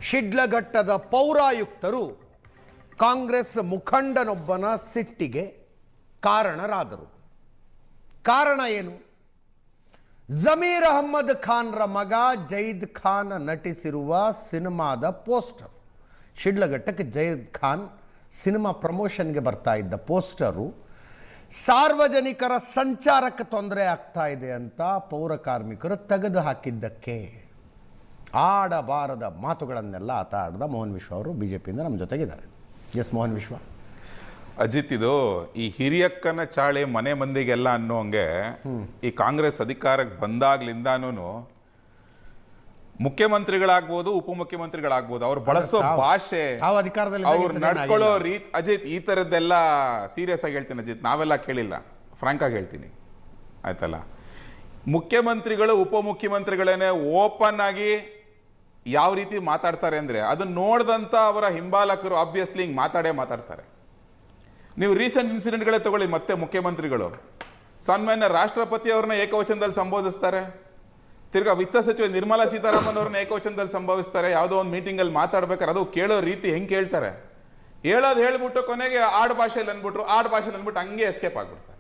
ಶಿಡ್ಲಘಟ್ಟದ ಪೌರಾಯುಕ್ತರು ಕಾಂಗ್ರೆಸ್ ಮುಖಂಡನೊಬ್ಬನ ಸಿಟ್ಟಿಗೆ ಕಾರಣರಾದರು. ಕಾರಣ ಏನು? ಜಮೀರ್ ಅಹಮ್ಮದ್ ಖಾನ್ರ ಮಗ ಜೈದ್ ಖಾನ್ ನಟಿಸಿರುವ ಸಿನಿಮಾದ ಪೋಸ್ಟರ್. ಶಿಡ್ಲಘಟ್ಟಕ್ಕೆ ಜೈದ್ ಖಾನ್ ಸಿನಿಮಾ ಪ್ರಮೋಷನ್ಗೆ ಬರ್ತಾ ಇದ್ದ ಪೋಸ್ಟರು ಸಾರ್ವಜನಿಕರ ಸಂಚಾರಕ್ಕೆ ತೊಂದರೆ ಆಗ್ತಾ ಇದೆ ಅಂತ ಪೌರ ಕಾರ್ಮಿಕರು ತೆಗೆದು ಹಾಕಿದ್ದಕ್ಕೆ ಆಡಬಾರದ ಮಾತುಗಳನ್ನೆಲ್ಲ ಆತ ಆಡಿದ ಮೋಹನ್ ವಿಶ್ವ ಅವರು ಬಿಜೆಪಿಯಿಂದ ನಮ್ಮ ಜೊತೆಗಿದ್ದಾರೆ. ಎಸ್ ಮೋಹನ್ ವಿಶ್ವ. ಅಜಿತ್, ಇದು ಈ ಹಿರಿಯಕ್ಕನ ಚಾಳೆ ಮನೆ ಮಂದಿಗೆಲ್ಲ ಅನ್ನೋಂಗೆ ಈ ಕಾಂಗ್ರೆಸ್ ಅಧಿಕಾರಕ್ಕೆ ಬಂದಾಗ್ಲಿಂದಾನು ಮುಖ್ಯಮಂತ್ರಿಗಳಾಗ್ಬೋದು, ಉಪಮುಖ್ಯಮಂತ್ರಿಗಳಾಗ್ಬೋದು, ಅವ್ರು ಬಳಸೋ ಭಾಷೆ, ಅವ್ರು ನಡ್ಕೊಳ್ಳೋ ರೀತಿ, ಅಜಿತ್ ಈ ತರದ್ದೆಲ್ಲ ಸೀರಿಯಸ್ ಆಗಿ ಹೇಳ್ತೀನಿ ಅಜಿತ್, ನಾವೆಲ್ಲ ಕೇಳಿಲ್ಲ, ಫ್ರಾಂಕ್ ಆಗಿ ಹೇಳ್ತೀನಿ ಆಯ್ತಲ್ಲ. ಮುಖ್ಯಮಂತ್ರಿಗಳು ಉಪಮುಖ್ಯಮಂತ್ರಿಗಳೇನೆ ಓಪನ್ ಆಗಿ ಯಾವ ರೀತಿ ಮಾತಾಡ್ತಾರೆ ಅಂದ್ರೆ ಅದನ್ನ ನೋಡ್ದಂತ ಅವರ ಹಿಂಬಾಲಕರು ಆಬ್ವಿಯಸ್ಲಿ ಹಿಂಗ್ ಮಾತಾಡ್ತಾರೆ. ನೀವು ರೀಸೆಂಟ್ ಇನ್ಸಿಡೆಂಟ್ಗಳೇ ತಗೊಳ್ಳಿ. ಮತ್ತೆ ಮುಖ್ಯಮಂತ್ರಿಗಳು ಸನ್ಮಾನ್ಯ ರಾಷ್ಟ್ರಪತಿ ಅವ್ರನ್ನ ಏಕವಚನದಲ್ಲಿ ಸಂಬೋಧಿಸ್ತಾರೆ, ತಿರ್ಗಾ ವಿತ್ತ ಸಚಿವ ನಿರ್ಮಲಾ ಸೀತಾರಾಮನ್ ಅವ್ರನ್ನ ಏಕವಚನದಲ್ಲಿ ಸಂಭವಿಸ್ತಾರೆ. ಯಾವುದೋ ಒಂದು ಮೀಟಿಂಗ್ ಅಲ್ಲಿ ಮಾತಾಡ್ಬೇಕಾರೆ ಅದು ಕೇಳೋ ರೀತಿ ಹೆಂಗ್ ಕೇಳ್ತಾರೆ, ಹೇಳ್ಬಿಟ್ಟು ಕೊನೆಗೆ ಆಡ್ ಭಾಷೆಯಲ್ಲಿ ಅಂದ್ಬಿಟ್ಟು ಹಂಗೆ ಎಸ್ಕೇಪ್ ಆಗ್ಬಿಡ್ತಾರೆ.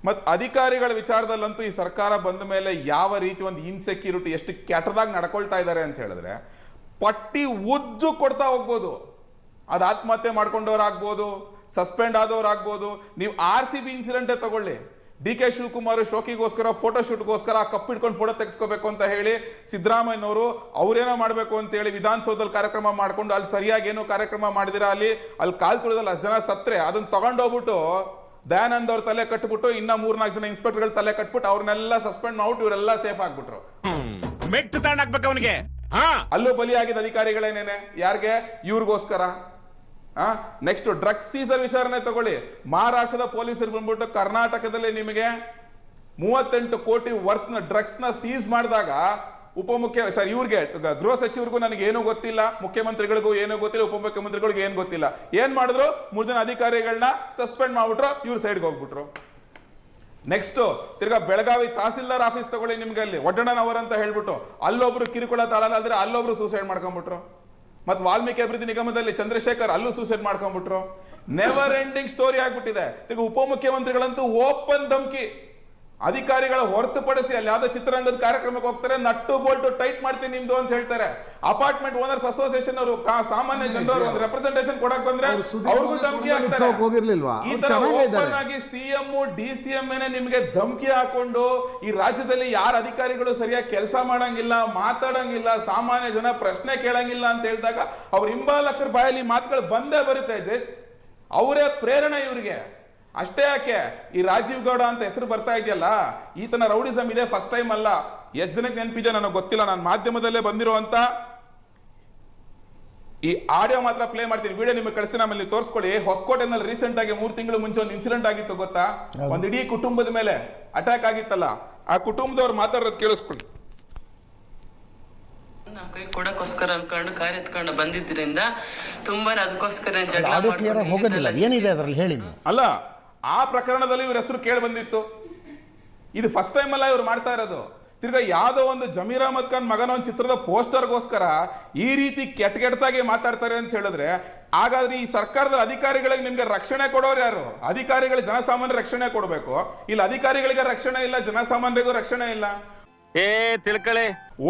ಮತ್ ಅಧಿಕಾರಿಗಳ ವಿಚಾರದಲ್ಲಂತೂ ಈ ಸರ್ಕಾರ ಬಂದ ಮೇಲೆ ಯಾವ ರೀತಿ ಒಂದು ಇನ್ಸೆಕ್ಯೂರಿಟಿ ಎಷ್ಟು ಕೆಟ್ಟದಾಗಿ ನಡ್ಕೊಳ್ತಾ ಇದ್ದಾರೆ ಅಂತ ಹೇಳಿದ್ರೆ ಪಟ್ಟಿ ಉಜ್ಜು ಕೊಡ್ತಾ ಹೋಗ್ಬೋದು. ಅದು ಆತ್ಮಹತ್ಯೆ ಮಾಡ್ಕೊಂಡವ್ರಾಗ್ಬೋದು, ಸಸ್ಪೆಂಡ್ ಆದವ್ರಾಗ್ಬೋದು. ನೀವು RCB ಇನ್ಸಿಡೆಂಟೇ ತಗೊಳ್ಳಿ. DK ಶಿವಕುಮಾರ್ ಶೋಕಿಗೋಸ್ಕರ ಫೋಟೋಶೂಟ್ಗೋಸ್ಕರ ಕಪ್ಪಿಟ್ಕೊಂಡು ಫೋಟೋ ತೆಗೆಸ್ಕೋಬೇಕು ಅಂತ ಹೇಳಿ ಸಿದ್ದರಾಮಯ್ಯನವರು ಅವ್ರೇನೋ ಮಾಡ್ಬೇಕು ಅಂತ ಹೇಳಿ ವಿಧಾನಸೌಧದಲ್ಲಿ ಕಾರ್ಯಕ್ರಮ ಮಾಡ್ಕೊಂಡು ಅಲ್ಲಿ ಸರಿಯಾಗಿ ಏನೋ ಕಾರ್ಯಕ್ರಮ ಮಾಡಿದಿರ ಅಲ್ಲಿ ಕಾಲ್ ತುಳಿದಲ್ಲಿ ಅಷ್ಟು ಜನ ಸತ್ರೆ ಅದನ್ನ ತಗೊಂಡೋಗ್ಬಿಟ್ಟು ದಯಾನಂದ್ ಅವ್ರ ತಲೆ ಕಟ್ಬಿಟ್ಟು ಇನ್ನ 3-4 ಜನ ಇನ್ಸ್ಪೆಕ್ಟರ್ ತಲೆ ಕಟ್ಬಿಟ್ಟು ಅವ್ರನ್ನೆಲ್ಲ ಸಸ್ಪೆಂಡ್ ಮಾಡ್ಬಿಟ್ಟು ಇವರೆಲ್ಲ ಸೇಫ್ ಆಗ್ಬಿಟ್ರು. ಅವನಿಗೆ ಅಲ್ಲೂ ಬಲಿಯಾಗಿದ್ದ ಅಧಿಕಾರಿಗಳೇನೇನೆ ಯಾರಿಗೆ? ಇವ್ರಿಗೋಸ್ಕರ. ನೆಕ್ಸ್ಟ್ ಡ್ರಗ್ಸ್ ಸೀಸರ್ ವಿಚಾರಣೆ ತಗೊಳ್ಳಿ. ಮಹಾರಾಷ್ಟ್ರದ ಪೊಲೀಸರು ಬಂದ್ಬಿಟ್ಟು ಕರ್ನಾಟಕದಲ್ಲಿ ನಿಮಗೆ 38 ಕೋಟಿ ವರ್ತ್ ನ ಡ್ರಗ್ಸ್ ನ ಸೀಸ್ ಮಾಡಿದಾಗ ಇವ್ರಿಗೆ ಗೃಹ ಸಚಿವರಿಗೂ ನನಗೆ ಏನೂ ಗೊತ್ತಿಲ್ಲ, ಮುಖ್ಯಮಂತ್ರಿಗಳಿಗೂ ಏನೂ ಗೊತ್ತಿಲ್ಲ, ಉಪಮುಖ್ಯಮಂತ್ರಿಗಳಿಗೂ ಏನು ಗೊತ್ತಿಲ್ಲ. ಏನ್ ಮಾಡಿದ್ರು? 3 ಜನ ಅಧಿಕಾರಿಗಳನ್ನ ಸಸ್ಪೆಂಡ್ ಮಾಡ್ಬಿಟ್ರು, ಇವ್ರು ಸೈಡ್ಗೆ ಹೋಗ್ಬಿಟ್ರು. ನೆಕ್ಸ್ಟ್ ತಿರ್ಗಾ ಬೆಳಗಾವಿ ತಹಸೀಲ್ದಾರ್ ಆಫೀಸ್ ತಗೊಳ್ಳಿ. ನಿಮ್ಗೆ ಅಲ್ಲಿ ಒಡ್ಡಣ್ಣನವರ್ ಅಂತ ಹೇಳ್ಬಿಟ್ಟು ಅಲ್ಲೊಬ್ರು ಕಿರುಕುಳ ತಾಳಲಾದ್ರೆ ಅಲ್ಲೊಬ್ರು ಸೂಸೈಡ್ ಮಾಡ್ಕೊಂಡ್ಬಿಟ್ರು. ಮತ್ ವಾಲ್ಮೀಕಿ ಅಭಿವೃದ್ಧಿ ನಿಗಮದಲ್ಲಿ ಚಂದ್ರಶೇಖರ್ ಅಲ್ಲೂ ಸೂಸೈಡ್ ಮಾಡ್ಕೊಂಡ್ಬಿಟ್ರು. ನೆವರ್ ಎಂಡಿಂಗ್ ಸ್ಟೋರಿ ಆಗ್ಬಿಟ್ಟಿದೆ. ಈಗ ಉಪಮುಖ್ಯಮಂತ್ರಿಗಳಂತೂ ಓಪನ್ ಧಮ್ಕಿ, ಅಧಿಕಾರಿಗಳ ಹೊರತುಪಡಿಸಿ ಅಲ್ಲಿ ಯಾವ್ದೋ ಚಿತ್ರರಂಗದ ಕಾರ್ಯಕ್ರಮಕ್ಕೆ ಹೋಗ್ತಾರೆ, ನಟ್ಟು ಬೋಲ್ಟು ಟೈಟ್ ಮಾಡ್ತೀನಿ ನಿಮ್ದು ಅಂತ ಹೇಳ್ತಾರೆ. ಅಪಾರ್ಟ್ಮೆಂಟ್ ಓನರ್ಸ್ ಅಸೋಸಿಯೇಷನ್ ಅವರು ಸಾಮಾನ್ಯ ಜನರು ಒಂದು ರೆಪ್ರೆಸೆಂಟೇಷನ್ ಕೊಡಕ್ ಬಂದ್ರೆ ಅವ್ರಿಗೂ ಧಮಕಿ ಹಾಕ್ತಾರೆ. ಈ ತರ ಓಪನ್ ಆಗಿ CM DCM ನಿಮ್ಗೆ ಧಮಕಿ ಹಾಕೊಂಡು ಈ ರಾಜ್ಯದಲ್ಲಿ ಯಾರ ಅಧಿಕಾರಿಗಳು ಸರಿಯಾಗಿ ಕೆಲಸ ಮಾಡಂಗಿಲ್ಲ, ಮಾತಾಡಂಗಿಲ್ಲ, ಸಾಮಾನ್ಯ ಜನ ಪ್ರಶ್ನೆ ಕೇಳಂಗಿಲ್ಲ ಅಂತ ಹೇಳಿದಾಗ ಅವ್ರ ಹಿಂಬಾಲಕರ ಬಾಯಲ್ಲಿ ಮಾತುಗಳು ಬಂದೇ ಬರುತ್ತೆ. ಜೈ ಅವರೇ ಪ್ರೇರಣೆ ಇವ್ರಿಗೆ. ಅಷ್ಟೇ ಯಾಕೆ, ಈ ರಾಜೀವ್ ಗೌಡ ಅಂತ ಹೆಸರು ಬರ್ತಾ ಇದೆಯಲ್ಲ, ಈತನ ರೌಡಿಸಮ್ ಇದೆ ಫಸ್ಟ್ ಟೈಮ್ ಅಲ್ಲ. ಎಷ್ಟು ಜನಕ್ಕೆ ನೆನಪಿದೆ ನನಗೆ ಗೊತ್ತಿಲ್ಲ, ನಾನು ಮಾಧ್ಯಮದಲ್ಲೇ ಬಂದಿರುವಂತ ಈ ಆಡಿಯೋ ಮಾತ್ರ ಪ್ಲೇ ಮಾಡ್ತೀನಿ. ವಿಡಿಯೋ ನಿಮಗೆ ಕಳಿಸಿ ನಮ್ಮಲ್ಲಿ ತೋರಿಸ್ಕೊಳ್ಳಿ. ಹೊಸಕೋಟೆನಲ್ಲಿ ರೀಸೆಂಟ್ ಆಗಿ 3 ತಿಂಗಳು ಮುಂಚೆ ಒಂದು ಇನ್ಸಿಡೆಂಟ್ ಆಗಿತ್ತು ಗೊತ್ತಾ? ಒಂದು ಇಡೀ ಕುಟುಂಬದ ಮೇಲೆ ಅಟ್ಯಾಕ್ ಆಗಿತ್ತಲ್ಲ, ಆ ಕುಟುಂಬದವ್ರು ಮಾತಾಡೋದು ಕೇಳಿಸ್ಕೊಳ್ಳಿ. ನಮ್ಮ ಕೈ ಕೊಡಕ್ಕೋಸ್ಕರ ಅನ್ಕೊಂಡು ಕಾರ್ ಎತ್ಕೊಂಡು ಬಂದಿದ್ದರಿಂದ ತುಂಬಾನೇ ಅದಕ್ಕೋಸ್ಕರ ಜಗಳ ಏನಿದೆ ಅದರಲ್ಲಿ ಹೇಳಿದ್ದು ಅಲ್ಲ. ಆ ಪ್ರಕರಣದಲ್ಲಿ ಇವ್ರ ಹೆಸರು ಕೇಳಿ ಬಂದಿತ್ತು. ಇದು ಫಸ್ಟ್ ಟೈಮ್ ಅಲ್ಲ ಇವ್ರು ಮಾಡ್ತಾ ಇರೋದು. ತಿರ್ಗಾ ಯಾವ್ದೋ ಒಂದು ಜಮೀರ್ ಅಹಮದ್ ಖಾನ್ ಮಗನ ಒಂದು ಚಿತ್ರದ ಪೋಸ್ಟರ್ಗೋಸ್ಕರ ಈ ರೀತಿ ಕೆಟ್ಟದಾಗಿ ಮಾತಾಡ್ತಾರೆ ಅಂತ ಹೇಳಿದ್ರೆ, ಹಾಗಾದ್ರೆ ಈ ಸರ್ಕಾರದ ಅಧಿಕಾರಿಗಳಿಗೆ ನಿಮ್ಗೆ ರಕ್ಷಣೆ ಕೊಡೋರು ಯಾರು? ಅಧಿಕಾರಿಗಳು ಜನಸಾಮಾನ್ಯ ರಕ್ಷಣೆ ಕೊಡಬೇಕು. ಇಲ್ಲ ಅಧಿಕಾರಿಗಳಿಗೆ ರಕ್ಷಣೆ ಇಲ್ಲ, ಜನಸಾಮಾನ್ಯರಿಗೂ ರಕ್ಷಣೆ ಇಲ್ಲ. ತಿಳ್ಕಳೆ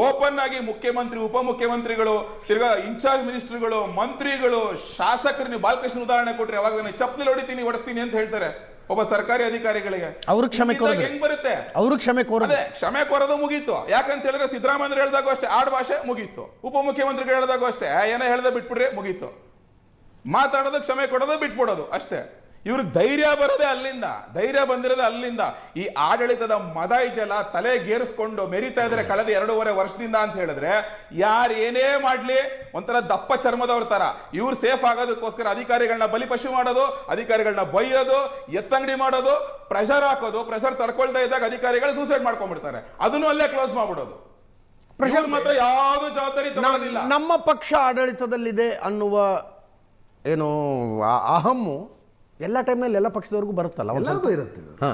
ಓಪನ್ ಆಗಿ ಮುಖ್ಯಮಂತ್ರಿ, ಉಪಮುಖ್ಯಮಂತ್ರಿಗಳು, ತಿರ್ಗಾ ಇನ್ಚಾರ್ಜ್ ಮಿನಿಸ್ಟರ್ಗಳು, ಮಂತ್ರಿಗಳು, ಶಾಸಕರು, ನೀವು ಬಾಲಕೃಷ್ಣ ಉದಾಹರಣೆ ಕೊಟ್ರಿ, ಅವಾಗ ಚಪ್ಪಲಿ ಹೊಡಿತೀನಿ ಹೊಡಿಸ್ತೀನಿ ಅಂತ ಹೇಳ್ತಾರೆ ಒಬ್ಬ ಸರ್ಕಾರಿ ಅಧಿಕಾರಿಗಳಿಗೆ. ಅವ್ರಿಗೆ ಕ್ಷಮೆ ಹೆಂಗ್ ಬರುತ್ತೆ? ಅವ್ರಿಗೆ ಕ್ಷಮೆ ಕೋರೋದು ಮುಗೀತು. ಯಾಕಂತ ಹೇಳಿದ್ರೆ ಸಿದ್ದರಾಮಯ್ಯ ಹೇಳಿದಾಗೂ ಅಷ್ಟೇ ಆಡ್ ಭಾಷೆ ಮುಗೀತು, ಉಪಮುಖ್ಯಮಂತ್ರಿಗಳು ಹೇಳಿದಾಗೂ ಅಷ್ಟೇ ಏನೋ ಹೇಳ್ದೆ ಬಿಟ್ಬಿಡ್ರೆ ಮುಗೀತು. ಮಾತಾಡೋದು, ಕ್ಷಮೆ ಕೊಡೋದು, ಬಿಟ್ಬಿಡೋದು ಅಷ್ಟೇ. ಇವ್ರಿಗೆ ಧೈರ್ಯ ಬರೋದೇ ಅಲ್ಲಿಂದ, ಧೈರ್ಯ ಬಂದಿರೋದೇ ಅಲ್ಲಿಂದ. ಈ ಆಡಳಿತದ ಮದ ಇದೆಯಲ್ಲ, ತಲೆಗೇರಿಸ್ಕೊಂಡು ಮೆರಿತಾ ಇದ್ರೆ ಕಳೆದ 2.5 ವರ್ಷದಿಂದ ಅಂತ ಹೇಳಿದ್ರೆ, ಯಾರು ಏನೇ ಮಾಡ್ಲಿ ಒಂಥರ ದಪ್ಪ ಚರ್ಮದವ್ರ ತರ ಇವ್ರು ಸೇಫ್ ಆಗೋದಕ್ಕೋಸ್ಕರ ಅಧಿಕಾರಿಗಳನ್ನ ಬಲಿಪಶು ಮಾಡೋದು, ಅಧಿಕಾರಿಗಳನ್ನ ಬೈಯೋದು, ಎತ್ತಂಗಡಿ ಮಾಡೋದು, ಪ್ರೆಷರ್ ಹಾಕೋದು. ಪ್ರೆಷರ್ ತಡ್ಕೊಳ್ತಾ ಇದ್ದಾಗ ಅಧಿಕಾರಿಗಳು ಸೂಸೈಡ್ ಮಾಡ್ಕೊಂಡ್ಬಿಡ್ತಾರೆ, ಅದನ್ನು ಅಲ್ಲೇ ಕ್ಲೋಸ್ ಮಾಡ್ಬಿಡೋದು. ಪ್ರೆಷರ್ ಮಾತ್ರ ಯಾವ್ದು ಜವಾಬ್ದಾರಿ ತಗೊಳ್ಳೋದಿಲ್ಲ. ನಮ್ಮ ಪಕ್ಷ ಆಡಳಿತದಲ್ಲಿದೆ ಅನ್ನುವ ಏನು ಅಹಮ್ಮು ಎಲ್ಲ ಟೈಮ್ನಲ್ಲಿ ಎಲ್ಲ ಪಕ್ಷದವ್ರಿಗೂ ಬರುತ್ತಲ್ಲ ಒಂದ್ ಎಲ್ಲರಿಗೂ ಸ್ವಲ್ಪ. ಇರುತ್ತೆ ಹಾ.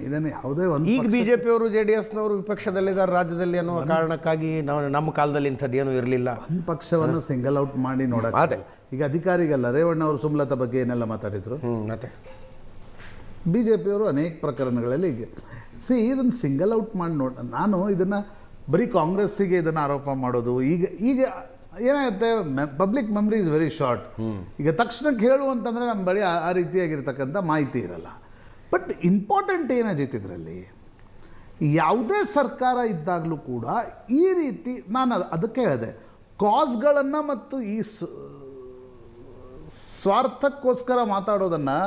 ಇದನ್ನು ಯಾವುದೇ ಒಂದು ಈಗ ಬಿಜೆಪಿಯವರು JDS-ನವರು ವಿಪಕ್ಷದಲ್ಲಿದ್ದಾರೆ ರಾಜ್ಯದಲ್ಲಿ ಅನ್ನೋ ಕಾರಣಕ್ಕಾಗಿ ನಮ್ಮ ಕಾಲದಲ್ಲಿ ಇಂಥದ್ದೇನು ಇರಲಿಲ್ಲ. ಒಂದು ಪಕ್ಷವನ್ನು ಸಿಂಗಲ್ ಔಟ್ ಮಾಡಿ ನೋಡೋಕೆ ಅದೇ. ಈಗ ಅಧಿಕಾರಿಗಲ್ಲ ರೇವಣ್ಣ ಅವರು ಸುಮಲತಾ ಬಗ್ಗೆ ಏನೆಲ್ಲ ಮಾತಾಡಿದ್ರು. ಮತ್ತೆ ಬಿ ಜೆ ಪಿಯವರು ಅನೇಕ ಪ್ರಕರಣಗಳಲ್ಲಿ ಈಗ ಇದನ್ನು ಸಿಂಗಲ್ ಔಟ್ ಮಾಡಿ ನಾನು ಇದನ್ನು ಬರೀ ಕಾಂಗ್ರೆಸ್ಸಿಗೆ ಇದನ್ನು ಆರೋಪ ಮಾಡೋದು ಈಗ ಏನಾಗುತ್ತೆ, public memory is very short. ಈಗ ತಕ್ಷಣಕ್ಕೆ ಹೇಳುವಂತಂದರೆ ನಮ್ಮ ಬಳಿ ಆ ರೀತಿಯಾಗಿರ್ತಕ್ಕಂಥ ಮಾಹಿತಿ ಇರಲ್ಲ. ಬಟ್ ಇಂಪಾರ್ಟೆಂಟ್ ಏನಾಗಿತ್ತು ಇದರಲ್ಲಿ, ಯಾವುದೇ ಸರ್ಕಾರ ಇದ್ದಾಗಲೂ ಕೂಡ ಈ ರೀತಿ ನಾನು ಅದಕ್ಕೆ ಹೇಳಿದೆ, ಕಾಸ್ಗಳನ್ನು ಮತ್ತು ಈ ಸ್ವಾರ್ಥಕ್ಕೋಸ್ಕರ ಮಾತಾಡೋದನ್ನು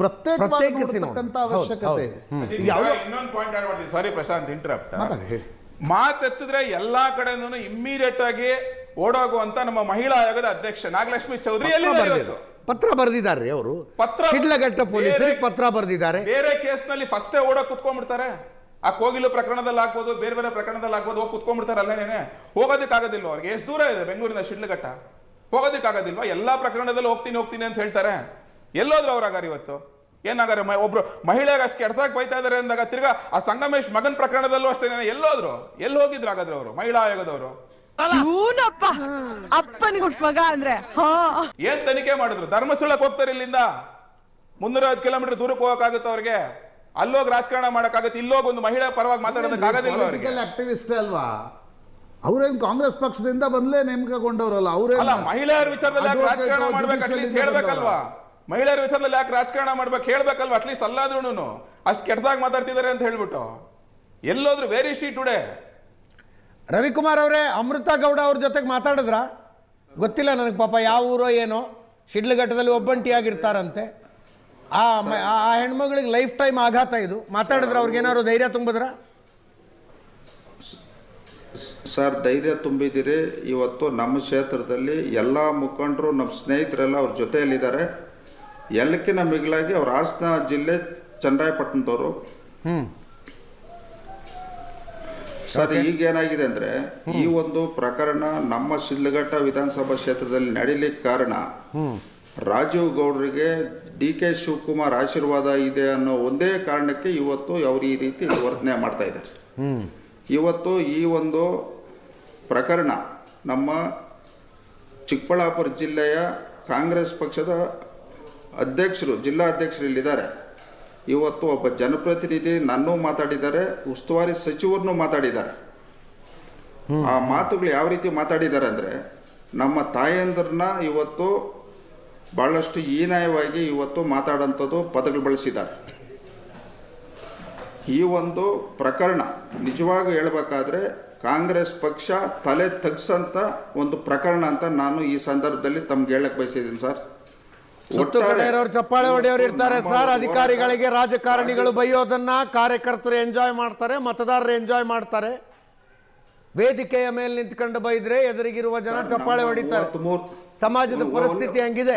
ಪ್ರತ್ಯೇಕಿಸಿ ಪ್ರತ್ಯೇಕಿಸತಕ್ಕಂಥ ಅವಶ್ಯಕತೆ ಇದೆ. ಇನ್ನೊಂದು ಪಾಯಿಂಟ್ ಆಡ್ ಮಾಡ್ತೀನಿ, ಸಾರಿ ಪ್ರಶಾಂತ್ ಇಂಟರಪ್ಟ್. ಮಾತಾಡಿ, ಹೇಳಿ. ಮಾತೆತ್ತಿದ್ರೆ ಎಲ್ಲಾ ಕಡೆನೂ ಇಮ್ಮಿಡಿಯೇಟ್ ಆಗಿ ಓಡೋಗುವಂತ ನಮ್ಮ ಮಹಿಳಾ ಆಯೋಗದ ಅಧ್ಯಕ್ಷ ನಾಗಲಕ್ಷ್ಮಿ ಚೌಧರಿ ಪತ್ರ ಬರೆದಿದ್ದಾರೆ ಅವರು. ಪತ್ರ ಶಿಡ್ಲಘಟ್ಟ ಪೊಲೀಸರಿಗೆ ಪತ್ರ ಬರೆದಿದ್ದಾರೆ. ಬೇರೆ ಕೇಸ್ ನಲ್ಲಿ ಫಸ್ಟೇ ಓಡೋಕ್ ಕುತ್ಕೊಂಡ್ಬಿಡ್ತಾರೆ. ಆ ಕೋಗಿಲು ಪ್ರಕರಣದಲ್ಲಿ ಆಗ್ಬೋದು, ಬೇರೆ ಬೇರೆ ಪ್ರಕರಣದಲ್ಲಿ ಆಗ್ಬೋದು, ಹೋಗಿ ಕುತ್ಕೊಂಡ್ಬಿಡ್ತಾರೆ ಅಲ್ಲೇನೆ. ಹೋಗೋದಕ್ಕಾಗೋದಿಲ್ವ ಅವ್ರಿಗೆ? ಎಷ್ಟು ದೂರ ಇದೆ ಬೆಂಗಳೂರಿನ ಶಿಡ್ಲಘಟ್ಟ? ಹೋಗೋದಕ್ಕಾಗೋದಿಲ್ವಾ? ಎಲ್ಲಾ ಪ್ರಕರಣದಲ್ಲಿ ಹೋಗ್ತೀನಿ ಅಂತ ಹೇಳ್ತಾರೆ. ಎಲ್ಲೋದ್ರು ಅವ್ರಾಗಾರ ಇವತ್ತು? ಏನಾಗಾರೆ ಒಬ್ರು ಮಹಿಳೆಗೆ ಅಷ್ಟು ಕೆಟ್ಟದಾಗಿ ಬೈತಾ ಇದಾರೆ ಅಂದಾಗ ತಿರ್ಗಾ ಆ ಸಂಗಮೇಶ್ ಮಗನ್ ಪ್ರಕರಣದಲ್ಲೂ ಅಷ್ಟೇ ಎಲ್ಲೋದ್ರು? ಎಲ್ಲಿ ಹೋಗಿದ್ರು ಹಾಗಾದ್ರೆ ಅವರು ಮಹಿಳಾ ಆಯೋಗದವರು? ಅಪ್ಪನಿಗೆ ಹುಟ್ಟು ಮಗ ಅಂದ್ರೆ ಏನ್ ತನಿಖೆ ಮಾಡಿದ್ರು? ಧರ್ಮಸ್ಥಳಕ್ಕೆ ಹೋಗ್ತಾರೆ ಇಲ್ಲಿಂದ 350 ಕಿಲೋಮೀಟರ್ ದೂರಕ್ಕೆ ಹೋಗಕ್ಕಾಗುತ್ತೆ ಅವ್ರಿಗೆ? ಅಲ್ಲೋಗಿ ರಾಜಕಾರಣ ಮಾಡಕ್ಕಾಗತ್ತೆ? ಇಲ್ಲೋಗಿ ಒಂದು ಮಹಿಳಾ ಪರವಾಗಿ ಮಾತಾಡೋದಕ್ಕೆ ಆಗೋದಿಲ್ಲ ಅವ್ರಿಗೆ? ಆಕ್ಟಿವಿಸ್ಟ್ ಅಲ್ವಾ ಅವ್ರೇನು? ಕಾಂಗ್ರೆಸ್ ಪಕ್ಷದಿಂದ ಬಂದ್ಲೇ ನೇಮಕಗೊಂಡವರಲ್ಲ ಅವ್ರೇನು? ಮಹಿಳೆಯರ ವಿಚಾರದಲ್ಲಿ ಯಾಕೆ ರಾಜಕಾರಣ ಮಾಡ್ಬೇಕು? ಅಟ್ಲೀಸ್ಟ್ ಹೇಳ್ಬೇಕಲ್ವಾ? ಮಹಿಳೆಯರ ವಿಚಾರದಲ್ಲಿ ಯಾಕೆ ರಾಜಕಾರಣ ಮಾಡ್ಬೇಕು ಹೇಳ್ಬೇಕಲ್ವಾ? ಅಟ್ಲೀಸ್ಟ್ ಅಲ್ಲಾದ್ರೂ ಅಷ್ಟು ಕೆಟ್ಟದಾಗಿ ಮಾತಾಡ್ತಿದ್ದಾರೆ ಅಂತ ಹೇಳ್ಬಿಟ್ಟು ಎಲ್ಲೋದ್ರು? Where is she today? Ravikumar ಅವರೇ, ಅಮೃತ ಗೌಡ ಅವ್ರ ಜೊತೆಗೆ ಮಾತಾಡಿದ್ರ? ಗೊತ್ತಿಲ್ಲ ನನಗೆ, ಪಾಪ ಯಾವ ಊರೋ ಏನೋ, ಶಿಡ್ಲಘಟ್ಟದಲ್ಲಿ ಒಬ್ಬಂಟಿಯಾಗಿರ್ತಾರಂತೆ. ಆ ಹೆಣ್ಮಗಳಿಗೆ ಲೈಫ್ ಟೈಮ್ ಆಘಾತ ಇದು. ಮಾತಾಡಿದ್ರೆ ಅವ್ರಿಗೇನಾದ್ರು ಧೈರ್ಯ ತುಂಬಿದ್ರ? ಸರ್, ಧೈರ್ಯ ತುಂಬಿದ್ದೀರಿ. ಇವತ್ತು ನಮ್ಮ ಕ್ಷೇತ್ರದಲ್ಲಿ ಎಲ್ಲ ಮುಖಂಡರು, ನಮ್ಮ ಸ್ನೇಹಿತರೆಲ್ಲ ಅವ್ರ ಜೊತೆಯಲ್ಲಿದ್ದಾರೆ. ಎಲ್ಲಕ್ಕಿಂತ ಮಿಗಿಲಾಗಿ ಅವ್ರ ಹಾಸನ ಜಿಲ್ಲೆ ಚನ್ನರಾಯಪಟ್ಟಣದವರು. ಸರ್, ಈಗೇನಾಗಿದೆ ಅಂದರೆ, ಈ ಒಂದು ಪ್ರಕರಣ ನಮ್ಮ ಶಿಡ್ಲಘಟ್ಟ ವಿಧಾನಸಭಾ ಕ್ಷೇತ್ರದಲ್ಲಿ ನಡೀಲಿಕ್ಕೆ ಕಾರಣ ರಾಜೀವ್ ಗೌಡರಿಗೆ DK ಶಿವಕುಮಾರ್ ಆಶೀರ್ವಾದ ಇದೆ ಅನ್ನೋ ಒಂದೇ ಕಾರಣಕ್ಕೆ ಇವತ್ತು ಅವರು ಈ ರೀತಿ ವರ್ತನೆ ಮಾಡ್ತಾ ಇದ್ದಾರೆ. ಇವತ್ತು ಈ ಒಂದು ಪ್ರಕರಣ ನಮ್ಮ ಚಿಕ್ಕಬಳ್ಳಾಪುರ ಜಿಲ್ಲೆಯ ಕಾಂಗ್ರೆಸ್ ಪಕ್ಷದ ಅಧ್ಯಕ್ಷರು, ಜಿಲ್ಲಾ ಅಧ್ಯಕ್ಷರು ಇಲ್ಲಿದ್ದಾರೆ. ಇವತ್ತು ಒಬ್ಬ ಜನಪ್ರತಿನಿಧಿ ನನ್ನೂ ಮಾತಾಡಿದ್ದಾರೆ, ಉಸ್ತುವಾರಿ ಸಚಿವರನ್ನೂ ಮಾತಾಡಿದ್ದಾರೆ. ಆ ಮಾತುಗಳು ಯಾವ ರೀತಿ ಮಾತಾಡಿದ್ದಾರೆ ಅಂದರೆ, ನಮ್ಮ ತಾಯಂದ್ರನ್ನ ಇವತ್ತು ಭಾಳಷ್ಟು ಹೀನಾಯವಾಗಿ ಇವತ್ತು ಮಾತಾಡೋಂಥದ್ದು ಪದಗಳು ಬಳಸಿದ್ದಾರೆ. ಈ ಒಂದು ಪ್ರಕರಣ ನಿಜವಾಗಿ ಹೇಳಬೇಕಾದ್ರೆ ಕಾಂಗ್ರೆಸ್ ಪಕ್ಷ ತಲೆ ತಗ್ಸಂತ ಒಂದು ಪ್ರಕರಣ ಅಂತ ನಾನು ಈ ಸಂದರ್ಭದಲ್ಲಿ ತಮ್ಗೆ ಹೇಳಕ್ ಬಯಸಿದ್ದೀನಿ ಸರ್. ಚಪ್ಪಾಳೆ ಹೊಡೆಯೋರು ಇರ್ತಾರೆ ಸರ್. ಅಧಿಕಾರಿಗಳಿಗೆ ರಾಜಕಾರಣಿಗಳು ಬೈಯೋದನ್ನ ಕಾರ್ಯಕರ್ತರು ಎಂಜಾಯ್ ಮಾಡ್ತಾರೆ, ಮತದಾರರು ಎಂಜಾಯ್ ಮಾಡ್ತಾರೆ. ವೇದಿಕೆಯ ಮೇಲೆ ನಿಂತ್ಕೊಂಡು ಬೈದ್ರೆ ಎದುರಿಗಿರುವ ಜನ ಚಪ್ಪಾಳೆ ಹೊಡಿತಾರೆ. ಸಮಾಜದ ಪರಿಸ್ಥಿತಿ ಹಂಗಿದೆ.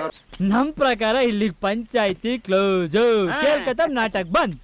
ನಮ್ ಪ್ರಕಾರ ಇಲ್ಲಿ ಪಂಚಾಯ್ತಿ ಕ್ಲೋಸ್, ಕೇಳ್ಕತ್ತ ನಾಟಕ ಬಂದ್.